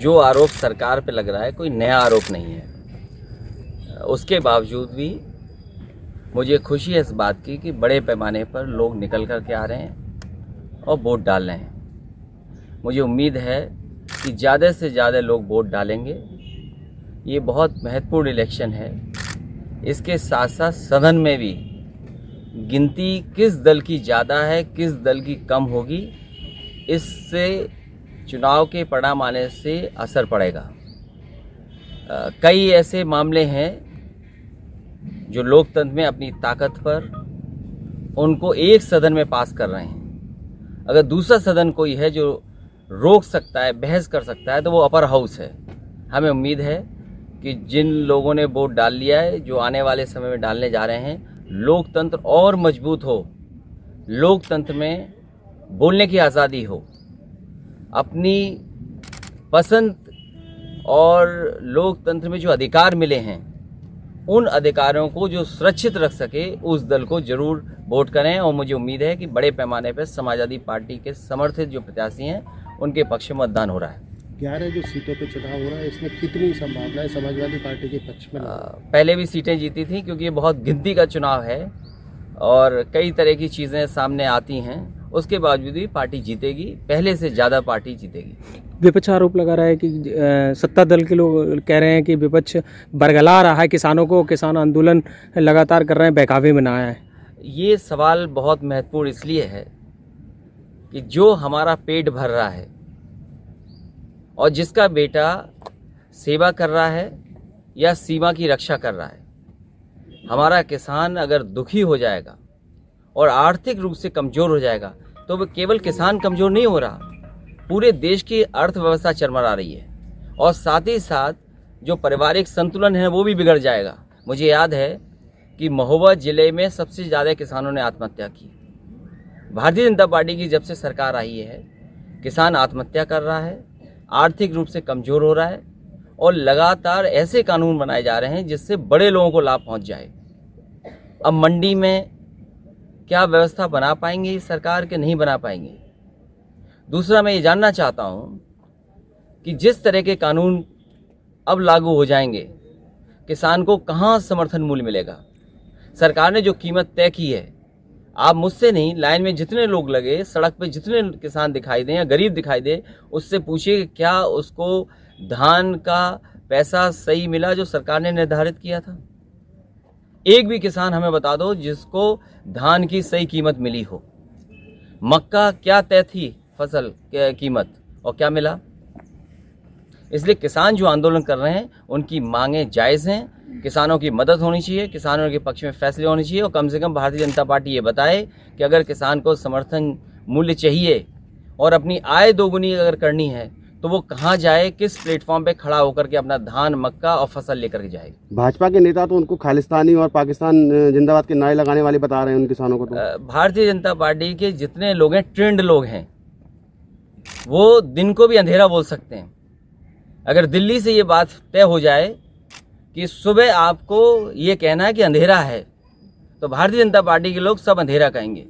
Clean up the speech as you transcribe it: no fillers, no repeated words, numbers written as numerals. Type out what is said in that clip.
जो आरोप सरकार पे लग रहा है कोई नया आरोप नहीं है। उसके बावजूद भी मुझे खुशी है इस बात की कि बड़े पैमाने पर लोग निकल कर के आ रहे हैं और वोट डाल रहे हैं। मुझे उम्मीद है कि ज़्यादा से ज़्यादा लोग वोट डालेंगे। ये बहुत महत्वपूर्ण इलेक्शन है। इसके साथ साथ सदन में भी गिनती किस दल की ज़्यादा है, किस दल की कम होगी, इससे चुनाव के परिणाम आने से असर पड़ेगा। कई ऐसे मामले हैं जो लोकतंत्र में अपनी ताकत पर उनको एक सदन में पास कर रहे हैं। अगर दूसरा सदन कोई है जो रोक सकता है, बहस कर सकता है, तो वो अपर हाउस है। हमें उम्मीद है कि जिन लोगों ने वोट डाल लिया है, जो आने वाले समय में डालने जा रहे हैं, लोकतंत्र और मजबूत हो, लोकतंत्र में बोलने की आज़ादी हो, अपनी पसंद और लोकतंत्र में जो अधिकार मिले हैं उन अधिकारों को जो सुरक्षित रख सके, उस दल को जरूर वोट करें। और मुझे उम्मीद है कि बड़े पैमाने पर समाजवादी पार्टी के समर्थित जो प्रत्याशी हैं उनके पक्ष में मतदान हो रहा है। 11 जो सीटों पे चुनाव हो रहा है, इसमें कितनी संभावना है समाजवादी पार्टी के पक्ष में? पहले भी सीटें जीती थी, क्योंकि ये बहुत गिनती का चुनाव है और कई तरह की चीज़ें सामने आती हैं। उसके बावजूद भी पार्टी जीतेगी, पहले से ज़्यादा पार्टी जीतेगी। विपक्ष आरोप लगा रहा है कि सत्ता दल के लोग कह रहे हैं कि विपक्ष बरगला रहा है किसानों को, किसान आंदोलन लगातार कर रहे हैं, बहकावे में ना आए। ये सवाल बहुत महत्वपूर्ण इसलिए है कि जो हमारा पेट भर रहा है और जिसका बेटा सेवा कर रहा है या सीमा की रक्षा कर रहा है, हमारा किसान अगर दुखी हो जाएगा और आर्थिक रूप से कमज़ोर हो जाएगा, तो वो केवल किसान कमज़ोर नहीं हो रहा, पूरे देश की अर्थव्यवस्था चरमरा रही है और साथ ही साथ जो पारिवारिक संतुलन है वो भी बिगड़ जाएगा। मुझे याद है कि महोबा ज़िले में सबसे ज़्यादा किसानों ने आत्महत्या की। भारतीय जनता पार्टी की जब से सरकार आई है, किसान आत्महत्या कर रहा है, आर्थिक रूप से कमज़ोर हो रहा है और लगातार ऐसे कानून बनाए जा रहे हैं जिससे बड़े लोगों को लाभ पहुंच जाए। अब मंडी में क्या व्यवस्था बना पाएंगे सरकार के, नहीं बना पाएंगे। दूसरा, मैं ये जानना चाहता हूं कि जिस तरह के कानून अब लागू हो जाएंगे, किसान को कहां समर्थन मूल्य मिलेगा? सरकार ने जो कीमत तय की है, आप मुझसे नहीं, लाइन में जितने लोग लगे, सड़क पे जितने किसान दिखाई दें या गरीब दिखाई दे, उससे पूछिए क्या उसको धान का पैसा सही मिला जो सरकार ने निर्धारित किया था? एक भी किसान हमें बता दो जिसको धान की सही कीमत मिली हो। मक्का क्या तय थी फसल कीमत और क्या मिला? इसलिए किसान जो आंदोलन कर रहे हैं उनकी मांगें जायज़ हैं, किसानों की मदद होनी चाहिए, किसानों के पक्ष में फैसले होने चाहिए और कम से कम भारतीय जनता पार्टी ये बताए कि अगर किसान को समर्थन मूल्य चाहिए और अपनी आय दोगुनी अगर करनी है तो वो कहाँ जाए, किस प्लेटफॉर्म पे खड़ा होकर के अपना धान, मक्का और फसल लेकर के जाए। भाजपा के नेता तो उनको खालिस्तानी और पाकिस्तान जिंदाबाद के नारे लगाने वाले बता रहे हैं उन किसानों को। तो भारतीय जनता पार्टी के जितने लोग हैं, ट्रेंड लोग हैं, वो दिन को भी अंधेरा बोल सकते हैं। अगर दिल्ली से ये बात तय हो जाए कि सुबह आपको ये कहना है कि अंधेरा है, तो भारतीय जनता पार्टी के लोग सब अंधेरा कहेंगे।